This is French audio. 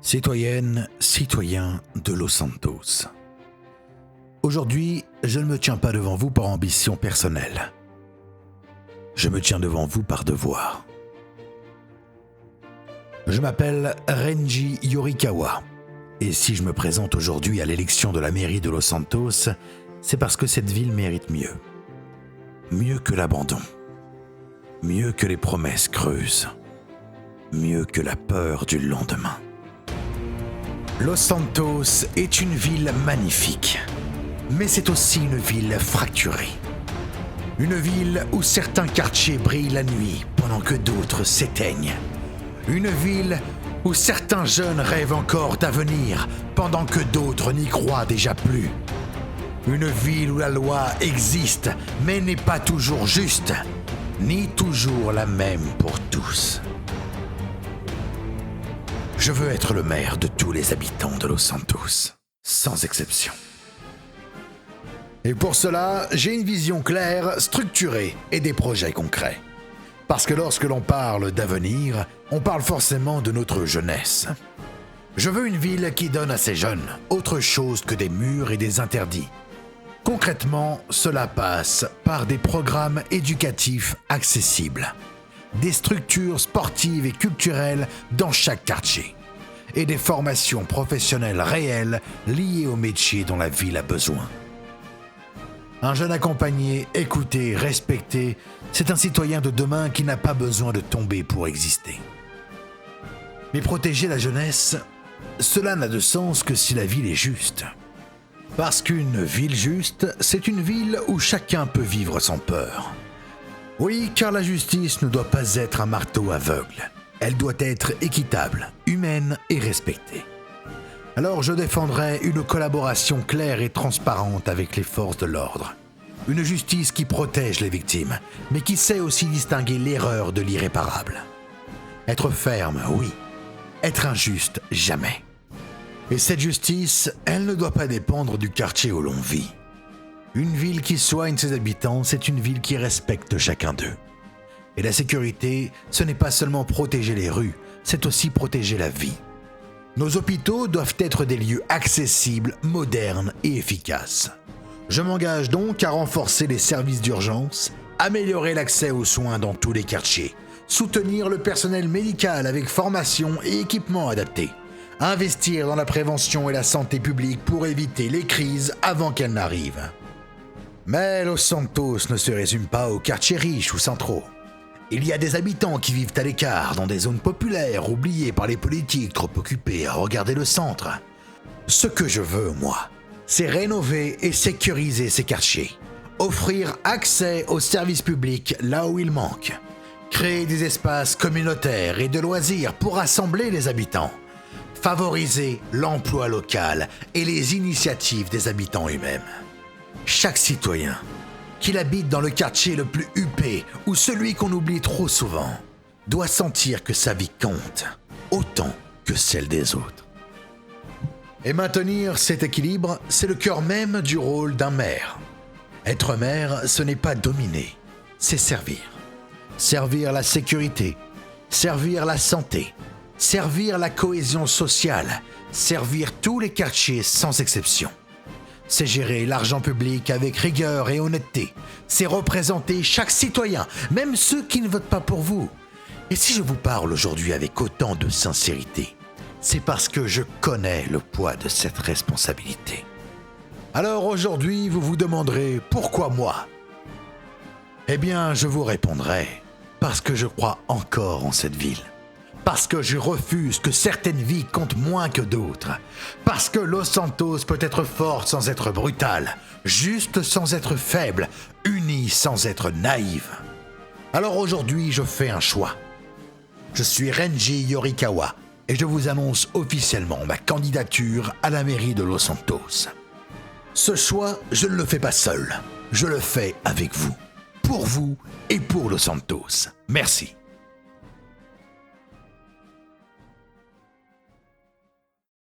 Citoyennes, citoyens de Los Santos. Aujourd'hui, je ne me tiens pas devant vous par ambition personnelle. Je me tiens devant vous par devoir. Je m'appelle Renji Yorikawa, et si je me présente aujourd'hui à l'élection de la mairie de Los Santos, c'est parce que cette ville mérite mieux. Mieux que l'abandon. Mieux que les promesses creuses. Mieux que la peur du lendemain. Los Santos est une ville magnifique, mais c'est aussi une ville fracturée. Une ville où certains quartiers brillent la nuit pendant que d'autres s'éteignent. Une ville où certains jeunes rêvent encore d'avenir pendant que d'autres n'y croient déjà plus. Une ville où la loi existe mais n'est pas toujours juste, ni toujours la même pour tous. Je veux être le maire de tous les habitants de Los Santos, sans exception. Et pour cela, j'ai une vision claire, structurée et des projets concrets. Parce que lorsque l'on parle d'avenir, on parle forcément de notre jeunesse. Je veux une ville qui donne à ses jeunes autre chose que des murs et des interdits. Concrètement, cela passe par des programmes éducatifs accessibles, des structures sportives et culturelles dans chaque quartier, et des formations professionnelles réelles liées aux métiers dont la ville a besoin. Un jeune accompagné, écouté, respecté, c'est un citoyen de demain qui n'a pas besoin de tomber pour exister. Mais protéger la jeunesse, cela n'a de sens que si la ville est juste. Parce qu'une ville juste, c'est une ville où chacun peut vivre sans peur. Oui, car la justice ne doit pas être un marteau aveugle. Elle doit être équitable, humaine et respectée. Alors je défendrai une collaboration claire et transparente avec les forces de l'ordre. Une justice qui protège les victimes, mais qui sait aussi distinguer l'erreur de l'irréparable. Être ferme, oui. Être injuste, jamais. Et cette justice, elle ne doit pas dépendre du quartier où l'on vit. Une ville qui soigne ses habitants, c'est une ville qui respecte chacun d'eux. Et la sécurité, ce n'est pas seulement protéger les rues, c'est aussi protéger la vie. Nos hôpitaux doivent être des lieux accessibles, modernes et efficaces. Je m'engage donc à renforcer les services d'urgence, améliorer l'accès aux soins dans tous les quartiers, soutenir le personnel médical avec formation et équipements adaptés, investir dans la prévention et la santé publique pour éviter les crises avant qu'elles n'arrivent. Mais Los Santos ne se résume pas aux quartiers riches ou centraux. Il y a des habitants qui vivent à l'écart, dans des zones populaires, oubliées par les politiques trop occupés à regarder le centre. Ce que je veux, moi, c'est rénover et sécuriser ces quartiers, offrir accès aux services publics là où il manque, créer des espaces communautaires et de loisirs pour rassembler les habitants, favoriser l'emploi local et les initiatives des habitants eux-mêmes. Chaque citoyen, qu'il habite dans le quartier le plus huppé ou celui qu'on oublie trop souvent, doit sentir que sa vie compte autant que celle des autres. Et maintenir cet équilibre, c'est le cœur même du rôle d'un maire. Être maire, ce n'est pas dominer, c'est servir. Servir la sécurité, servir la santé, servir la cohésion sociale, servir tous les quartiers sans exception. C'est gérer l'argent public avec rigueur et honnêteté. C'est représenter chaque citoyen, même ceux qui ne votent pas pour vous. Et si je vous parle aujourd'hui avec autant de sincérité, c'est parce que je connais le poids de cette responsabilité. Alors aujourd'hui, vous vous demanderez pourquoi moi ? Eh bien, je vous répondrai parce que je crois encore en cette ville. Parce que je refuse que certaines vies comptent moins que d'autres. Parce que Los Santos peut être forte sans être brutale, juste sans être faible, unie sans être naïve. Alors aujourd'hui, je fais un choix. Je suis Renji Yorikawa et je vous annonce officiellement ma candidature à la mairie de Los Santos. Ce choix, je ne le fais pas seul. Je le fais avec vous, pour vous et pour Los Santos. Merci.